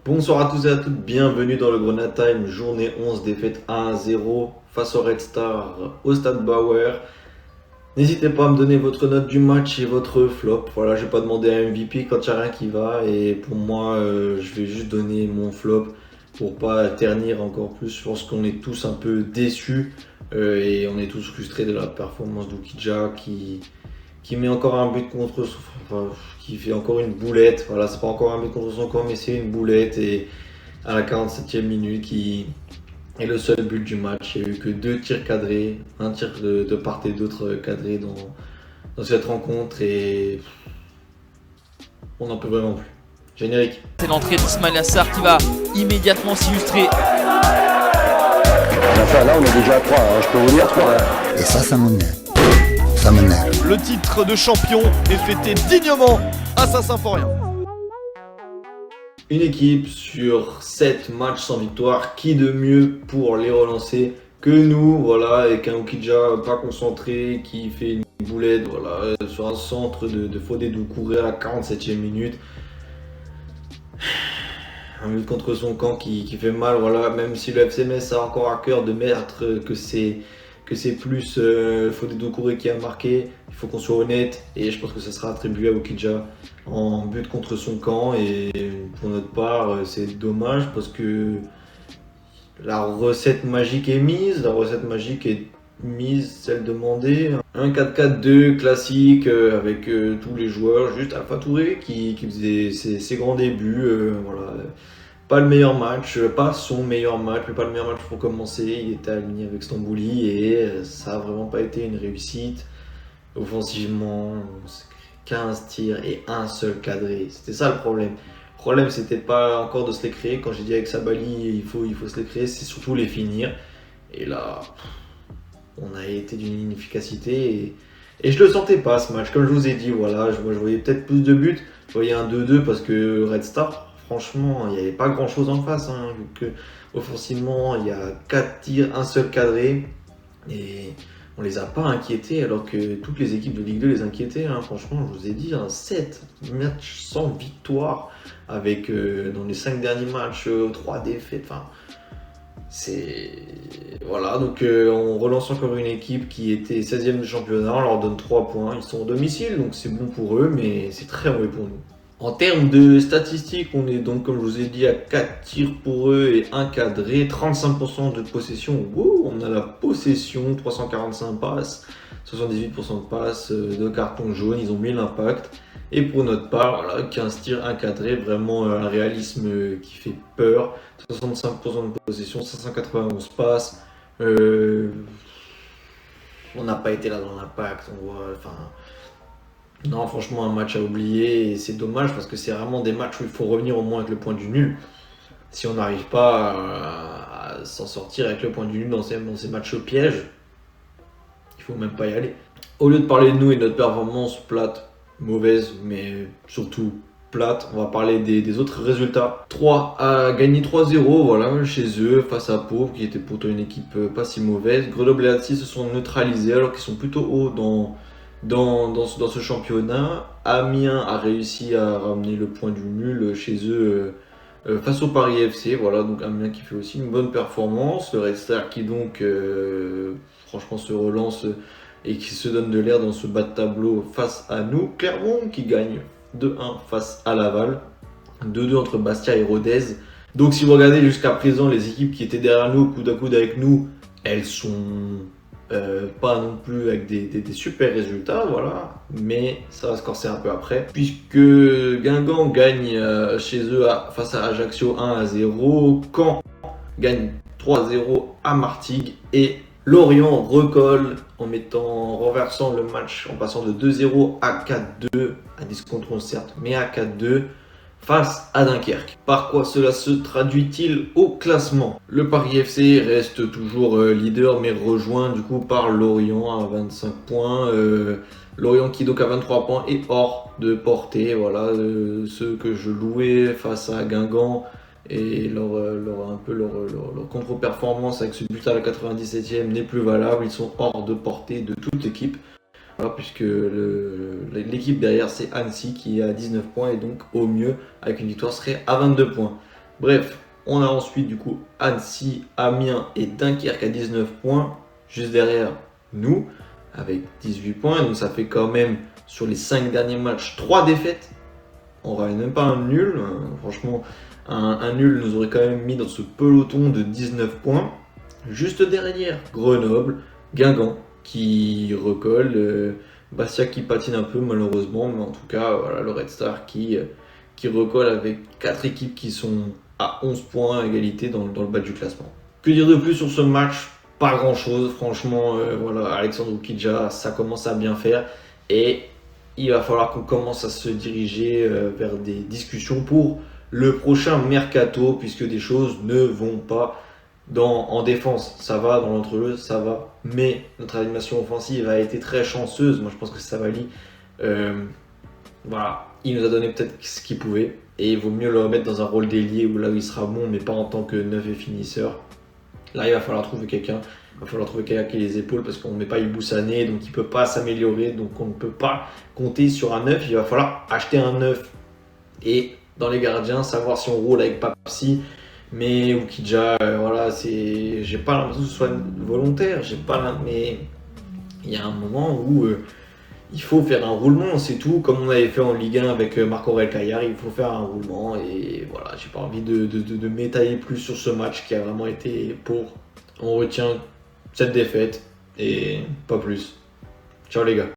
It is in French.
Bonsoir à tous et à toutes, bienvenue dans le Grenade Time, journée 11, défaite 1-0 face au Red Star au Stade Bauer. N'hésitez pas à me donner votre note du match et votre flop. Voilà, je vais pas demander un MVP quand il n'y a rien qui va. Et pour moi, je vais juste donner mon flop pour pas ternir encore plus. Je pense qu'on est tous un peu déçus et on est tous frustrés de la performance d'Oukidja qui met encore un but contre son, enfin, qui fait encore une boulette. Voilà, c'est pas encore un but contre son camp, mais c'est une boulette. Et à la 47e minute, qui est le seul but du match. Il n'y a eu que 2 tirs cadrés, un tir de part et d'autre cadré dans cette rencontre. Et on n'en peut vraiment plus. Générique. C'est l'entrée d'Ismail Assar qui va immédiatement s'illustrer. Enfin, là, on est déjà à 3, hein, je peux vous dire 3. Et ça m'énerve. Ça m'énerve. Le titre de champion est fêté dignement à Saint-Symphorien. Une équipe sur 7 matchs sans victoire, qui de mieux pour les relancer que nous, voilà, avec un Oukidja pas concentré, qui fait une boulette, voilà, sur un centre de Fodé Doucouré à la 47e minute. Un but contre son camp qui fait mal, voilà, même si le FC Metz a encore à cœur de mettre que c'est plus Fodé Doucouré qui a marqué, il faut qu'on soit honnête, et je pense que ça sera attribué à Oukidja en but contre son camp. Et pour notre part, c'est dommage parce que la recette magique est mise, celle demandée. Un 4-4-2 classique avec tous les joueurs, juste Alpha Touré qui faisait ses grands débuts, voilà. Pas le meilleur match, pas son meilleur match, mais pas le meilleur match pour commencer. Il était aligné avec Stambouli et ça a vraiment pas été une réussite. Offensivement, 15 tirs et un seul cadré. C'était ça le problème. Le problème, c'était pas encore de se les créer. Quand j'ai dit avec Sabali, il faut se les créer, c'est surtout les finir. Et là, on a été d'une inefficacité. Et je le sentais pas ce match. Comme je vous ai dit, voilà, je voyais peut-être plus de buts. Je voyais un 2-2 parce que Red Star, franchement, il n'y avait pas grand chose en face. Hein, vu que offensivement, il y a 4 tirs, un seul cadré. Et on les a pas inquiétés alors que toutes les équipes de Ligue 2 les inquiétaient. Hein. Franchement, je vous ai dit, 7 matchs sans victoire avec dans les 5 derniers matchs 3 défaites. Enfin, c'est... Voilà, donc on relance encore une équipe qui était 16e du championnat, on leur donne 3 points. Ils sont au domicile, donc c'est bon pour eux, mais c'est très mauvais pour nous. En termes de statistiques, on est donc, comme je vous ai dit, à 4 tirs pour eux et 1 cadré, 35% de possession. Wow, on a la possession, 345 passes, 78% de passes, 2 cartons jaunes, ils ont mis l'impact. Et pour notre part, voilà, 15 tirs, 1 cadré, vraiment un réalisme qui fait peur. 65% de possession, 591 passes. On n'a pas été là dans l'impact, on voit, enfin... Non, franchement, un match à oublier et c'est dommage parce que c'est vraiment des matchs où il faut revenir au moins avec le point du nul. Si on n'arrive pas à s'en sortir avec le point du nul dans ces matchs au piège, il faut même pas y aller. Au lieu de parler de nous et de notre performance plate, mauvaise, mais surtout plate, on va parler des autres résultats. 3 a gagné 3-0, voilà, chez eux, face à Pau, qui était pourtant une équipe pas si mauvaise. Grenoble et Annecy se sont neutralisés alors qu'ils sont plutôt hauts dans ce championnat. Amiens a réussi à ramener le point du nul chez eux face au Paris FC. Voilà, donc Amiens qui fait aussi une bonne performance. Le Red Star qui donc franchement se relance et qui se donne de l'air dans ce bas de tableau face à nous. Clermont qui gagne 2-1 face à Laval. 2-2 entre Bastia et Rodez. Donc si vous regardez jusqu'à présent les équipes qui étaient derrière nous, coude à coude avec nous, elles sont... pas non plus avec des super résultats, voilà, mais ça va se corser un peu après, puisque Guingamp gagne chez eux face à Ajaccio 1-0, Caen gagne 3-0 à Martigues, et Lorient recolle en renversant le match, en passant de 2-0 à 4-2, à 10 contre 11 certes, mais à 4-2, face à Dunkerque. Par quoi cela se traduit-il au classement? Le Paris FC reste toujours leader, mais rejoint du coup par Lorient à 25 points. Lorient qui donc à 23 points est hors de portée. Voilà, ceux que je louais face à Guingamp et leur contre-performance avec ce but à la 97e n'est plus valable. Ils sont hors de portée de toute équipe. Voilà, puisque l'équipe derrière c'est Annecy qui est à 19 points et donc au mieux avec une victoire serait à 22 points. Bref, on a ensuite du coup Annecy, Amiens et Dunkerque à 19 points, juste derrière nous, avec 18 points. Donc ça fait quand même, sur les 5 derniers matchs, 3 défaites. On n'aurait même pas un nul. Franchement, un nul nous aurait quand même mis dans ce peloton de 19 points. Juste derrière, Grenoble, Guingamp qui recolle, Bastia qui patine un peu malheureusement, mais en tout cas, voilà, le Red Star qui recolle avec 4 équipes qui sont à 11 points à égalité dans le bas du classement. Que dire de plus sur ce match? Pas grand chose, franchement, voilà, Alexandre Oukidja, ça commence à bien faire et il va falloir qu'on commence à se diriger vers des discussions pour le prochain mercato, puisque des choses ne vont pas en défense. Ça va, dans l'entre-deux, ça va, mais notre animation offensive a été très chanceuse. Moi, je pense que Savali, voilà, il nous a donné peut-être ce qu'il pouvait, et il vaut mieux le remettre dans un rôle d'ailier où là où il sera bon, mais pas en tant que neuf et finisseur. Là, il va falloir trouver quelqu'un. Il va falloir trouver quelqu'un qui ait les épaules parce qu'on ne met pas Iboussane, donc il ne peut pas s'améliorer, donc on ne peut pas compter sur un neuf. Il va falloir acheter un neuf. Et dans les gardiens, savoir si on roule avec Papsi, mais Oukidja, voilà, j'ai pas l'impression que ce soit volontaire. Mais il y a un moment où il faut faire un roulement, c'est tout. Comme on avait fait en Ligue 1 avec Marc-Aurèle Caillard, il faut faire un roulement. Et voilà, j'ai pas envie de m'étaler plus sur ce match qui a vraiment été pauvre. On retient cette défaite et pas plus. Ciao les gars.